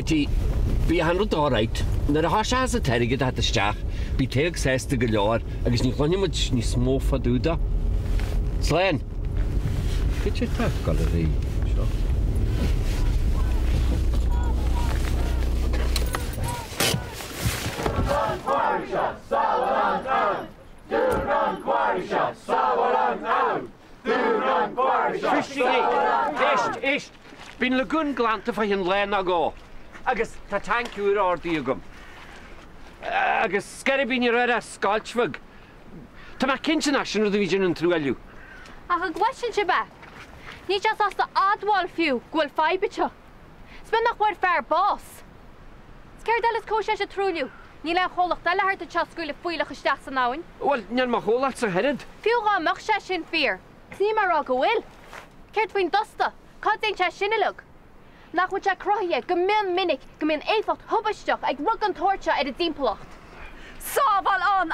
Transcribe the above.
Getty, be a handle alright. Now the hash has a terrig at the stack. Be take says to galore. I guess you can't much ni small for do that. Slan. Get your tap gallery. Sure. Quarry shot, Sawalan out. Do run quarry shot, Sawalan out. Do run quarry shot. Fishing Isht. Been lagoon glanta for hin lane ago. Agus ta tank you or diagum. Agus scary bin your red scotchfug. Ta ma international division and through you. Ach a question chiba. Ní just as the odd wall few gwil fibecha. Spend nach word fair boss. Scared Dallas coach through you. Ní le cholach dal hart the chascoil fuilach gestaach san nain. Well, nyan ma cholat sa headed. Few ga mach sin fear. Sní mar a gwil. Kert win dusta. Coding sinilug. Nach wat ja crohie, gemin minnig, gemin eifot hubbestoch, ag rug an torcha at a dimplocht. Sábal an